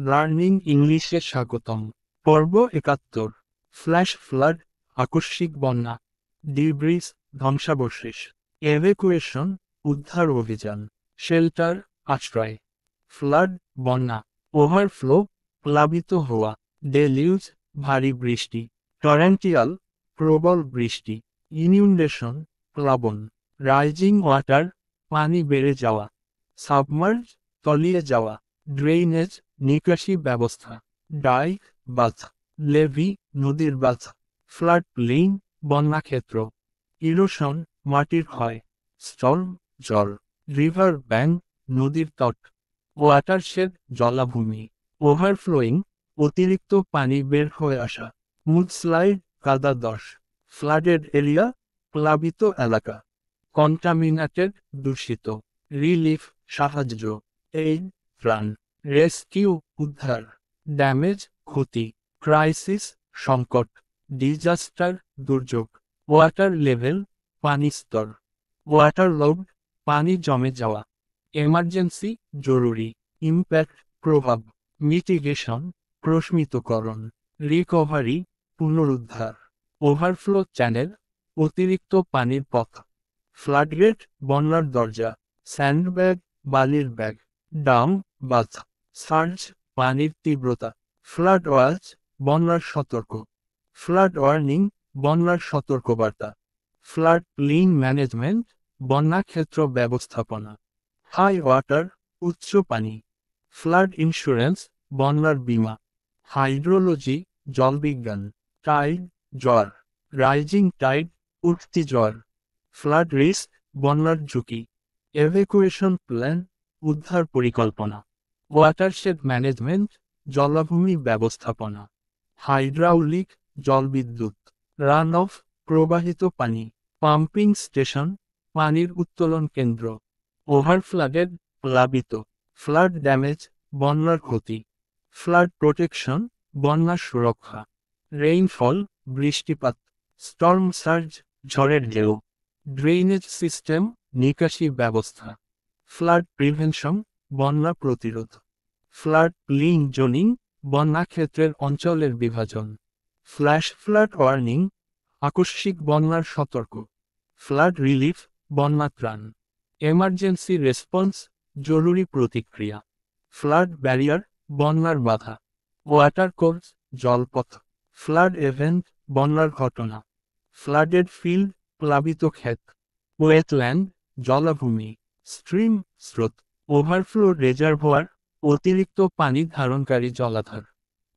Learning ইংলিশে স্বাগতম। পর্ব ৭১। ফ্ল্যাশ ফ্লাড, আকস্মিক বন্যা। ডিব্রিজ, ধ্বংসাবশেষ। এভেকুয়েশন, উদ্ধার অভিযান। শেল্টার, আশ্রয়। ফ্লাড, বন্যা। ওভারফ্লো, প্লাবিত হওয়া। ডেলিউজ, ভারী বৃষ্টি। টরেন্টিয়াল, প্রবল বৃষ্টি। ইনিউন্ডেশন, প্লাবন। রাইজিং ওয়াটার, পানি বেড়ে যাওয়া। সাবমার্জ, তলিয়ে যাওয়া। ড্রেইনেজ, নিকাশি ব্যবস্থা। ডাইক, বাঁধ। লেভি, নদীর বাঁধ। Flood plain, বন্যাক্ষেত্র। ইরোশন, মাটির ক্ষয়। স্টর্ম, ঝড়। রিভার ব্যাঙ্ক, নদীর তট। ওয়াটারশেড, জলাভূমি। ওভারফ্লোয়িং, অতিরিক্ত পানি বের হয়ে আসা। মুডস্লাইড, কাদা দশ। ফ্লাডেড এরিয়া, প্লাবিত এলাকা। কন্টামিনেটেড, দূষিত। রিলিফ, সাহায্য। এইড, ত্রাণ। রেস্কিউ, উদ্ধার। ড্যামেজ, ক্ষতি। ক্রাইসিস, সংকট। ডিজাস্টার, দুর্যোগ। ওয়াটার লেভেল, পানি স্তর। ওয়াটারলোড, পানি জমে যাওয়া। এমার্জেন্সি, জরুরি। ইম্প্যাক্ট, প্রভাব। মিটিগেশন, প্রশমিতকরণ। রিকভারি, পুনরুদ্ধার। ওভারফ্লো চ্যানেল, অতিরিক্ত পানির পথ। ফ্লাডগেট, বন্যার দরজা। স্যান্ডব্যাগ, বালির ব্যাগ। ডাম, বাঁধ। সার্জ, পানির তীব্রতা। ফ্লাড ওয়াচ, বন্যার সতর্ক। ফ্লাড ওয়ার্নিং, বন্যার সতর্কবার্তা। ফ্লাড প্লেইন ম্যানেজমেন্ট, বন্যাক্ষেত্র ব্যবস্থাপনা। হাই ওয়াটার, উচ্চ পানি। ফ্লাড ইন্স্যুরেন্স, বন্যার বীমা। হাইড্রোলজি, জলবিজ্ঞান। টাইড, জ্বর। রাইজিং টাইড, উঠতি জ্বর। ফ্লাড রিস্ক, বন্যার ঝুঁকি। এভেকুয়েশন প্ল্যান, উদ্ধার পরিকল্পনা। ওয়াটারশেড ম্যানেজমেন্ট, জলাভূমি ব্যবস্থাপনা। হাইড্রাউলিক, জলবিদ্যুৎ। রান অফ, প্রবাহিত পানি। পাম্পিং স্টেশন, পানির উত্তোলন কেন্দ্র। ওভারফ্লাডেড, প্লাবিত। ফ্লাড ড্যামেজ, বন্যার ক্ষতি। ফ্লাড প্রোটেকশন, বন্যা সুরক্ষা। রেইনফল, বৃষ্টিপাত। স্টর্ম সার্জ, ঝড়ের ঢেউ। ড্রেইনেজ সিস্টেম, নিকাশি ব্যবস্থা। ফ্লাড প্রিভেনশন, বন্যা প্রতিরোধ। ফ্লাড প্লেইন জোনিং, বন্যাক্ষেত্রের অঞ্চলের বিভাজন। ফ্ল্যাশ ফ্লাড ওয়ার্নিং, আকস্মিক বন্যার সতর্ক। ফ্লাড রিলিফ, বন্যা ত্রাণ। এমার্জেন্সি রেসপন্স, জরুরি প্রতিক্রিয়া। ফ্লাড ব্যারিয়ার, বন্যার বাধা। ওয়াটার কোর্স, জলপথ। ফ্লাড ইভেন্ট, বন্যার ঘটনা। ফ্লাডেড ফিল্ড, প্লাবিত ক্ষেত। ওয়েটল্যান্ড, জলাভূমি। স্ট্রিম, স্রোত। ওভারফ্লো রেজারভোয়ার, অতিরিক্ত পানি ধারণকারী জলাধার।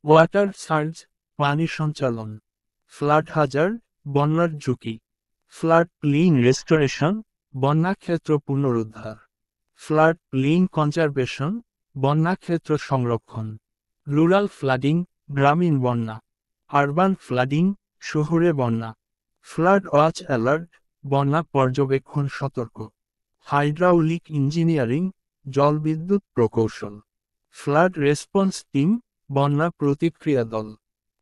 ওয়াটার সার্জ, পানি সঞ্চালন। ফ্লাড হাজার্ড, বন্যার ঝুঁকি। ফ্লাড প্লেইন রেস্টোরেশন, বন্যাক্ষেত্র পুনরুদ্ধার। ফ্লাড প্লেইন কনজারভেশন, বন্যাক্ষেত্র সংরক্ষণ। রুরাল ফ্লাডিং, গ্রামীণ বন্যা। আরবান ফ্লাডিং, শহুরে বন্যা। ফ্লাড ওয়াচ অ্যালার্ট, বন্যা পর্যবেক্ষণ সতর্ক। হাইড্রাউলিক ইঞ্জিনিয়ারিং, জলবিদ্যুৎ প্রকৌশল। ফ্লাড রেসপন্স টিম, বন্যা প্রতিক্রিয়া দল।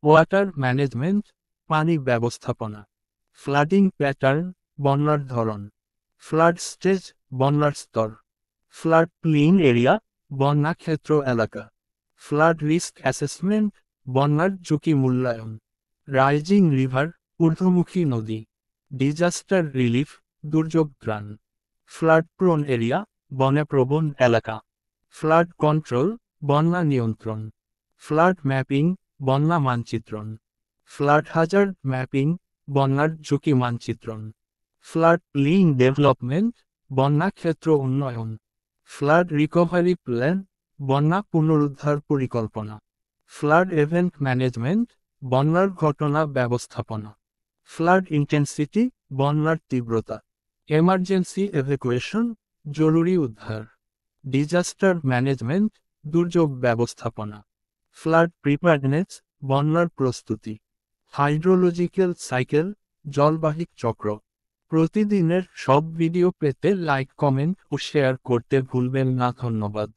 ওয়াটার ম্যানেজমেন্ট, পানি ব্যবস্থাপনা। ফ্লাডিং প্যাটার্ন, বন্যার ধরন। ফ্লাড স্টেজ, বন্যার স্তর। ফ্লাড প্লেইন এরিয়া, বন্যাক্ষেত্র এলাকা। ফ্লাড রিস্ক অ্যাসেসমেন্ট, বন্যার ঝুঁকি মূল্যায়ন। রাইজিং রিভার, ঊর্ধ্বমুখী নদী। ডিজাস্টার রিলিফ, দুর্যোগ ত্রাণ। ফ্লাড প্রোন এরিয়া, বন্যাপ্রবণ এলাকা। ফ্লাড কন্ট্রোল, বন্যা নিয়ন্ত্রণ। ফ্লাড ম্যাপিং, বন্যা মানচিত্রণ। ফ্লাড হাজার্ড ম্যাপিং, বন্যার ঝুঁকি মানচিত্রণ। ফ্লাড প্লেইন ডেভেলপমেন্ট, বন্যাক্ষেত্র উন্নয়ন। ফ্লাড রিকভারি প্ল্যান, বন্যা পুনরুদ্ধার পরিকল্পনা। ফ্লাড ইভেন্ট ম্যানেজমেন্ট, বন্যার ঘটনা ব্যবস্থাপনা। ফ্লাড ইন্টেন্সিটি, বন্যার তীব্রতা। এমার্জেন্সি এভেকুয়েশন, জরুরি উদ্ধার। ডিজাস্টার ম্যানেজমেন্ট, দুর্যোগ ব্যবস্থাপনা। ফ্লাড প্রিপারেডনেস, বন্যার প্রস্তুতি। হাইড্রোলজিক্যাল সাইকেল, জলবাহিক চক্র। প্রতিদিনের সব ভিডিও পেতে লাইক, কমেন্ট ও শেয়ার করতে ভুলবেন না। ধন্যবাদ।